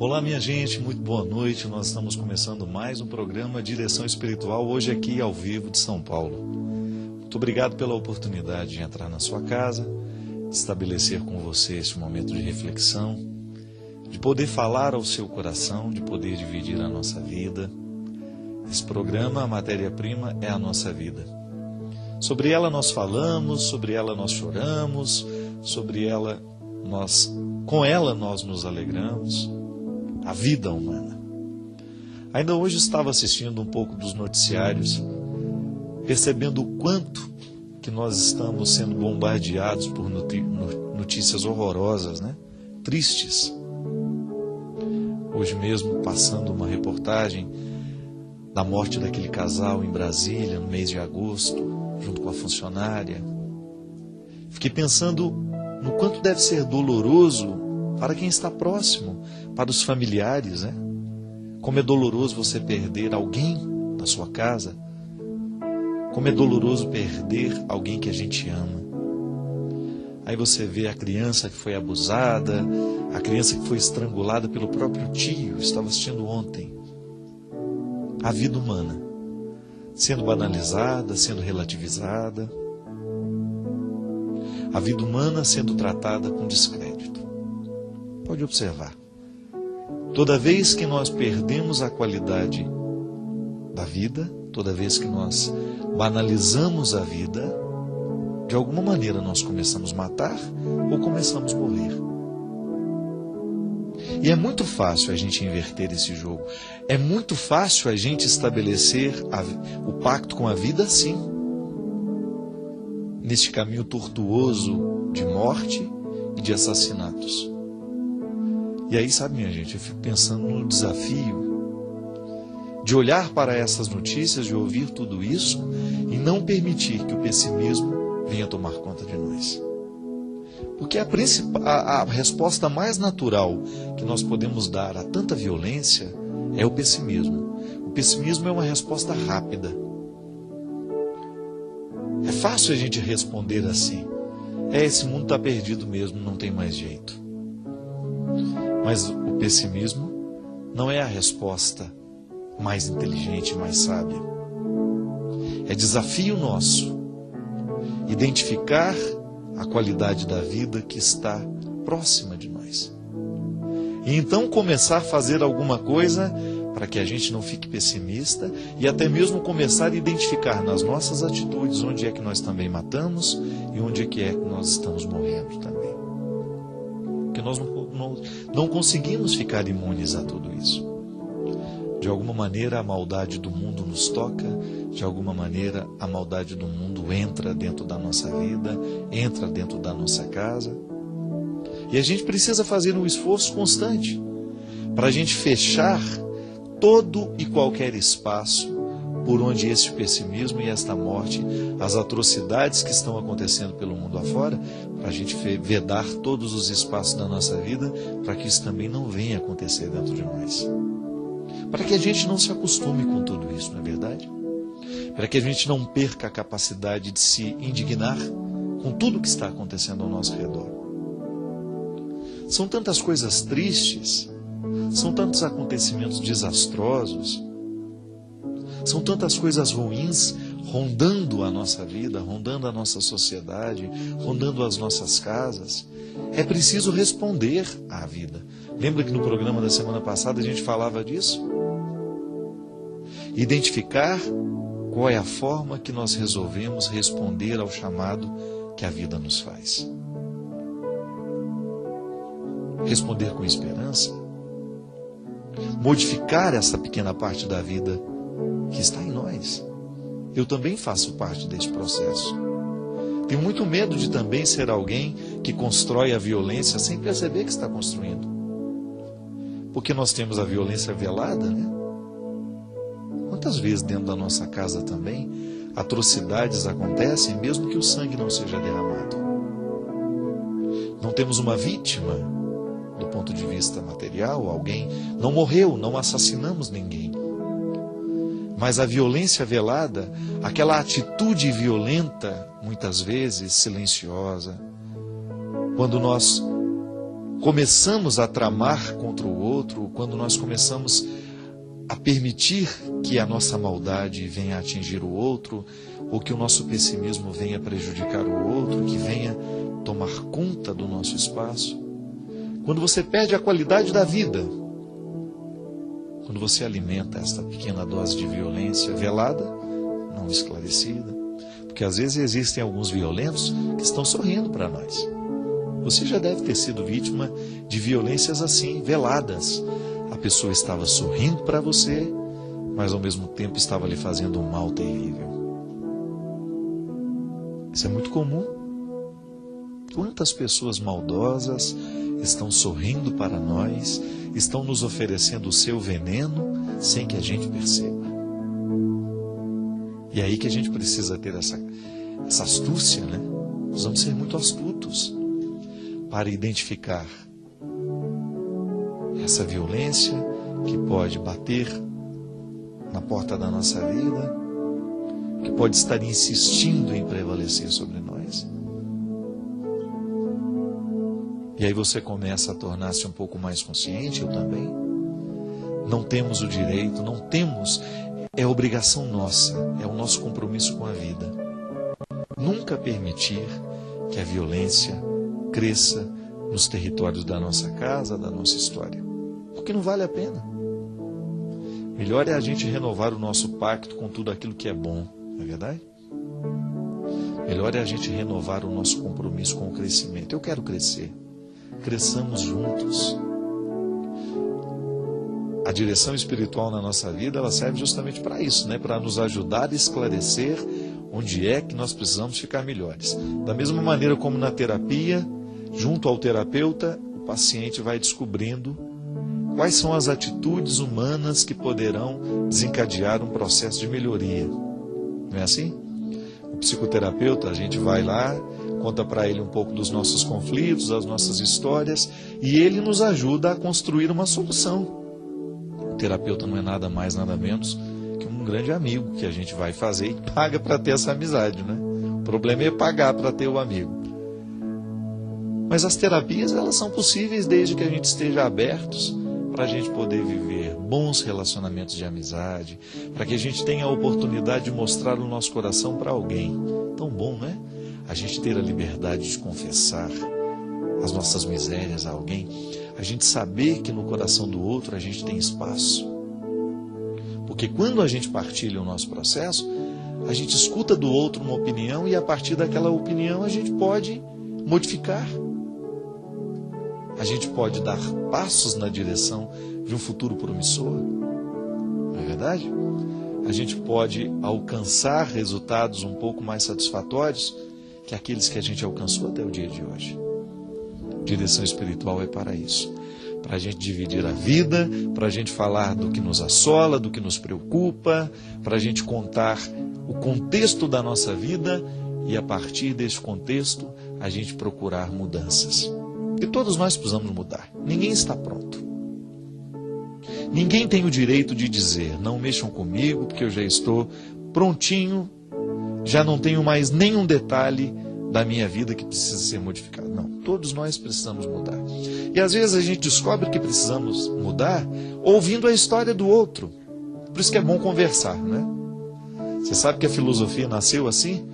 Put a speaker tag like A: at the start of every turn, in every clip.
A: Olá, minha gente, muito boa noite. Nós estamos começando mais um programa Direção Espiritual, hoje aqui ao vivo de São Paulo. Muito obrigado pela oportunidade de entrar na sua casa, de estabelecer com você esse momento de reflexão, de poder falar ao seu coração, de poder dividir a nossa vida. Esse programa, a matéria-prima, é a nossa vida. Sobre ela nós falamos, sobre ela nós choramos, com ela nós nos alegramos. A vida humana. Ainda hoje estava assistindo um pouco dos noticiários, percebendo o quanto que nós estamos sendo bombardeados por notícias horrorosas, né? Tristes. Hoje mesmo, passando uma reportagem da morte daquele casal em Brasília, no mês de agosto, junto com a funcionária. Fiquei pensando no quanto deve ser doloroso para quem está próximo, para os familiares, né? Como é doloroso você perder alguém na sua casa. Como é doloroso perder alguém que a gente ama. Aí você vê a criança que foi abusada, a criança que foi estrangulada pelo próprio tio, estava assistindo ontem. A vida humana, sendo banalizada, sendo relativizada. A vida humana sendo tratada com descrédito. Pode observar. Toda vez que nós perdemos a qualidade da vida, toda vez que nós banalizamos a vida, de alguma maneira nós começamos a matar ou começamos a morrer. E é muito fácil a gente inverter esse jogo. É muito fácil a gente estabelecer o pacto com a vida assim. Neste caminho tortuoso de morte e de assassinatos. E aí, sabe, minha gente, eu fico pensando no desafio de olhar para essas notícias, de ouvir tudo isso e não permitir que o pessimismo venha tomar conta de nós. Porque a resposta mais natural que nós podemos dar a tanta violência é o pessimismo. O pessimismo é uma resposta rápida. É fácil a gente responder assim. Esse mundo está perdido mesmo, não tem mais jeito. Mas o pessimismo não é a resposta mais inteligente, mais sábia. É desafio nosso identificar a qualidade da vida que está próxima de nós. E então começar a fazer alguma coisa para que a gente não fique pessimista e até mesmo começar a identificar nas nossas atitudes onde é que nós também matamos e onde é que nós estamos morrendo também. Porque nós não conseguimos ficar imunes a tudo isso. De alguma maneira a maldade do mundo nos toca, de alguma maneira a maldade do mundo entra dentro da nossa vida, entra dentro da nossa casa. E a gente precisa fazer um esforço constante para a gente fechar todo e qualquer espaço por onde esse pessimismo e esta morte, as atrocidades que estão acontecendo pelo mundo afora, para a gente vedar todos os espaços da nossa vida, para que isso também não venha acontecer dentro de nós. Para que a gente não se acostume com tudo isso, não é verdade? Para que a gente não perca a capacidade de se indignar com tudo que está acontecendo ao nosso redor. São tantas coisas tristes, são tantos acontecimentos desastrosos, são tantas coisas ruins rondando a nossa vida, rondando a nossa sociedade, rondando as nossas casas. É preciso responder à vida. Lembra que no programa da semana passada a gente falava disso? Identificar qual é a forma que nós resolvemos responder ao chamado que a vida nos faz. Responder com esperança. Modificar essa pequena parte da vida que está em nós. Eu também faço parte desse processo. Tenho muito medo de também ser alguém que constrói a violência sem perceber que está construindo. Porque nós temos a violência velada, né? Quantas vezes dentro da nossa casa também atrocidades acontecem mesmo que o sangue não seja derramado? Não temos uma vítima do ponto de vista material, alguém não morreu, não assassinamos ninguém. Mas a violência velada, aquela atitude violenta, muitas vezes silenciosa, quando nós começamos a tramar contra o outro, quando nós começamos a permitir que a nossa maldade venha atingir o outro, ou que o nosso pessimismo venha prejudicar o outro, que venha tomar conta do nosso espaço. Quando você perde a qualidade da vida, quando você alimenta esta pequena dose de violência velada, não esclarecida, porque às vezes existem alguns violentos que estão sorrindo para nós. Você já deve ter sido vítima de violências assim, veladas. A pessoa estava sorrindo para você, mas ao mesmo tempo estava lhe fazendo um mal terrível. Isso é muito comum. Quantas pessoas maldosas estão sorrindo para nós, estão nos oferecendo o seu veneno sem que a gente perceba. E é aí que a gente precisa ter essa astúcia, né? Nós vamos ser muito astutos para identificar essa violência que pode bater na porta da nossa vida, que pode estar insistindo em prevalecer sobre nós. E aí você começa a tornar-se um pouco mais consciente, eu também. Não temos o direito, não temos, é obrigação nossa, é o nosso compromisso com a vida. Nunca permitir que a violência cresça nos territórios da nossa casa, da nossa história. Porque não vale a pena. Melhor é a gente renovar o nosso pacto com tudo aquilo que é bom, não é verdade? Melhor é a gente renovar o nosso compromisso com o crescimento. Eu quero crescer. Cresçamos juntos. A direção espiritual na nossa vida, ela serve justamente para isso, né? Para nos ajudar a esclarecer onde é que nós precisamos ficar melhores. Da mesma maneira como na terapia, junto ao terapeuta, o paciente vai descobrindo quais são as atitudes humanas que poderão desencadear um processo de melhoria. Não é assim? O psicoterapeuta, a gente vai lá, conta para ele um pouco dos nossos conflitos, das nossas histórias, e ele nos ajuda a construir uma solução. O terapeuta não é nada mais, nada menos que um grande amigo que a gente vai fazer e paga para ter essa amizade, né? O problema é pagar para ter o amigo. Mas as terapias, elas são possíveis desde que a gente esteja abertos para a gente poder viver bons relacionamentos de amizade, para que a gente tenha a oportunidade de mostrar o nosso coração para alguém. Tão bom, né? A gente ter a liberdade de confessar as nossas misérias a alguém, a gente saber que no coração do outro a gente tem espaço. Porque quando a gente partilha o nosso processo, a gente escuta do outro uma opinião e a partir daquela opinião a gente pode modificar. A gente pode dar passos na direção de um futuro promissor. Não é verdade? A gente pode alcançar resultados um pouco mais satisfatórios que aqueles que a gente alcançou até o dia de hoje. Direção espiritual é para isso. Para a gente dividir a vida, para a gente falar do que nos assola, do que nos preocupa, para a gente contar o contexto da nossa vida e a partir desse contexto a gente procurar mudanças. E todos nós precisamos mudar. Ninguém está pronto. Ninguém tem o direito de dizer, não mexam comigo porque eu já estou prontinho, já não tenho mais nenhum detalhe da minha vida que precisa ser modificado. Não, todos nós precisamos mudar. E às vezes a gente descobre que precisamos mudar ouvindo a história do outro. Por isso que é bom conversar, né? Você sabe que a filosofia nasceu assim?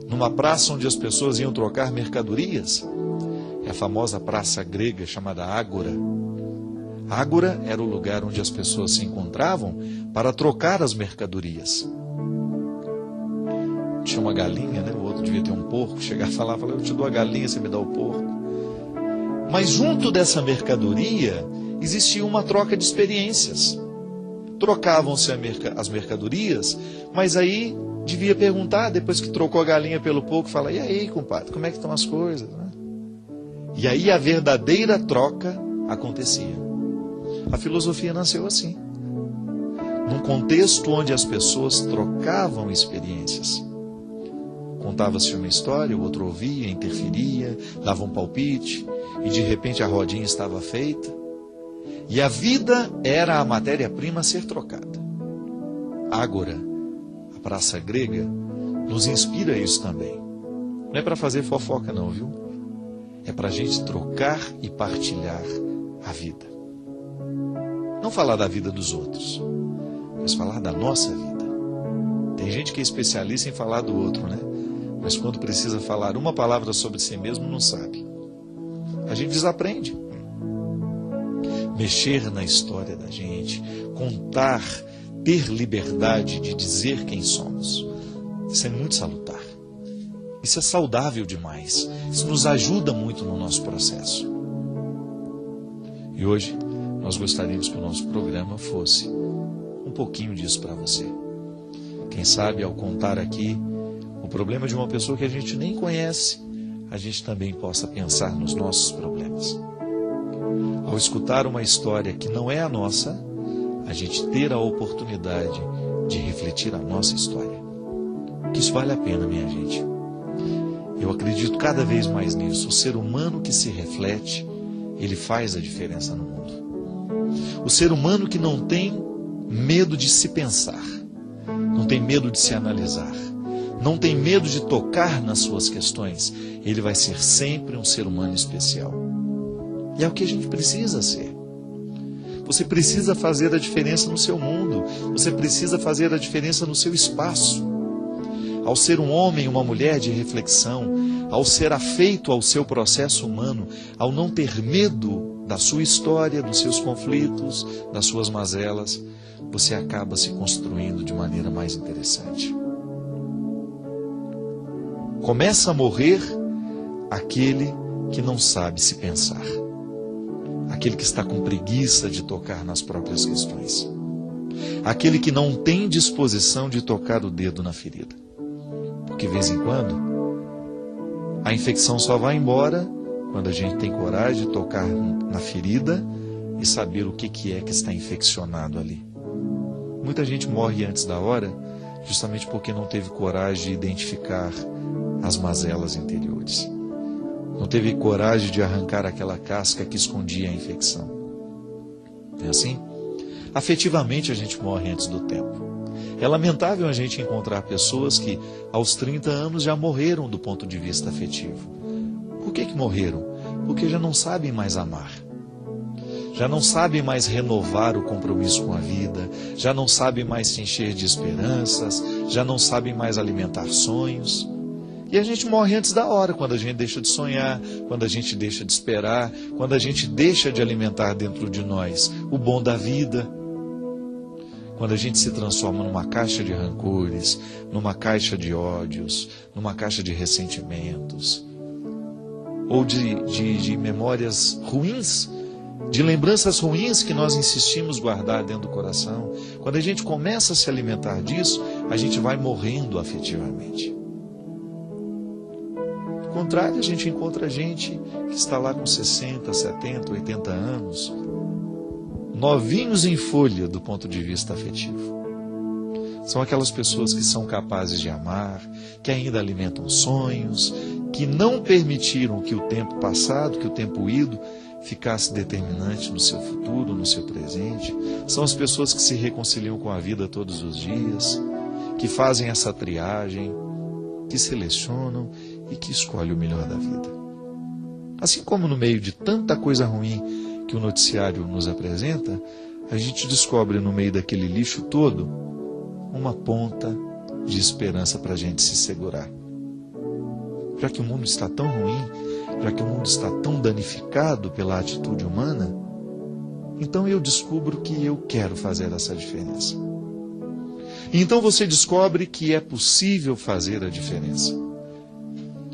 A: Numa praça onde as pessoas iam trocar mercadorias. É a famosa praça grega chamada Ágora. Ágora era o lugar onde as pessoas se encontravam para trocar as mercadorias. Tinha uma galinha, né? O outro devia ter um porco. Chegava e falava, eu te dou a galinha, você me dá o porco. Mas junto dessa mercadoria existia uma troca de experiências. Trocavam-se as mercadorias, mas aí devia perguntar, depois que trocou a galinha pelo porco, fala, e aí, compadre, como é que estão as coisas? E aí a verdadeira troca acontecia. A filosofia nasceu assim. Num contexto onde as pessoas trocavam experiências. Contava-se uma história, o outro ouvia, interferia, dava um palpite, e de repente a rodinha estava feita. E a vida era a matéria-prima a ser trocada. Ágora, a praça grega, nos inspira isso também. Não é para fazer fofoca não, viu? é para a gente trocar e partilhar a vida. Não falar da vida dos outros, mas falar da nossa vida. Tem gente que é especialista em falar do outro, né? Mas quando precisa falar uma palavra sobre si mesmo, não sabe. A gente desaprende. Mexer na história da gente, contar, ter liberdade de dizer quem somos. Isso é muito salutar. Isso é saudável demais. Isso nos ajuda muito no nosso processo. E hoje nós gostaríamos que o nosso programa fosse um pouquinho disso para você. Quem sabe, ao contar aqui o problema de uma pessoa que a gente nem conhece, a gente também possa pensar nos nossos problemas. Ao escutar uma história que não é a nossa, a gente ter a oportunidade de refletir a nossa história. Que isso vale a pena, minha gente. Eu acredito cada vez mais nisso. O ser humano que se reflete, ele faz a diferença no mundo. O ser humano que não tem medo de se pensar, não tem medo de se analisar, não tem medo de tocar nas suas questões, ele vai ser sempre um ser humano especial. E é o que a gente precisa ser. Você precisa fazer a diferença no seu mundo, você precisa fazer a diferença no seu espaço. Ao ser um homem, uma mulher de reflexão, ao ser afeito ao seu processo humano, ao não ter medo da sua história, dos seus conflitos, das suas mazelas, você acaba se construindo de maneira mais interessante. Começa a morrer aquele que não sabe se pensar, aquele que está com preguiça de tocar nas próprias questões, aquele que não tem disposição de tocar o dedo na ferida. Porque, de vez em quando, a infecção só vai embora quando a gente tem coragem de tocar na ferida e saber o que é que está infeccionado ali. Muita gente morre antes da hora justamente porque não teve coragem de identificar as mazelas interiores. Não teve coragem de arrancar aquela casca que escondia a infecção. É assim? Afetivamente a gente morre antes do tempo. É lamentável a gente encontrar pessoas que aos 30 anos já morreram do ponto de vista afetivo. Por que morreram? Porque já não sabem mais amar. Já não sabem mais renovar o compromisso com a vida, já não sabem mais se encher de esperanças, já não sabem mais alimentar sonhos. E a gente morre antes da hora, quando a gente deixa de sonhar, quando a gente deixa de esperar, quando a gente deixa de alimentar dentro de nós o bom da vida. Quando a gente se transforma numa caixa de rancores, numa caixa de ódios, numa caixa de ressentimentos, ou de memórias ruins, de lembranças ruins que nós insistimos guardar dentro do coração. Quando a gente começa a se alimentar disso, a gente vai morrendo afetivamente. Ao contrário, a gente encontra gente que está lá com 60, 70, 80 anos, novinhos em folha do ponto de vista afetivo. São aquelas pessoas que são capazes de amar, que ainda alimentam sonhos, que não permitiram que o tempo passado, que o tempo ido, ficasse determinante no seu futuro, no seu presente. São as pessoas que se reconciliam com a vida todos os dias, que fazem essa triagem, que selecionam e que escolhem o melhor da vida. Assim como no meio de tanta coisa ruim que o noticiário nos apresenta, a gente descobre no meio daquele lixo todo uma ponta de esperança para a gente se segurar. Já que o mundo está tão ruim, já que o mundo está tão danificado pela atitude humana, então eu descubro que eu quero fazer essa diferença. E então você descobre que é possível fazer a diferença.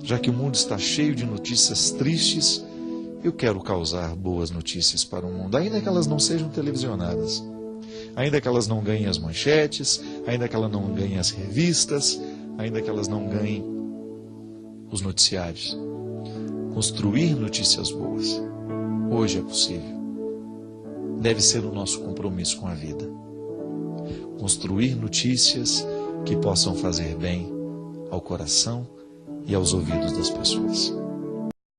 A: Já que o mundo está cheio de notícias tristes, eu quero causar boas notícias para o mundo, ainda que elas não sejam televisionadas, ainda que elas não ganhem as manchetes, ainda que elas não ganhem as revistas, ainda que elas não ganhem os noticiários. Construir notícias boas, hoje é possível. Deve ser o nosso compromisso com a vida. Construir notícias que possam fazer bem ao coração e aos ouvidos das pessoas.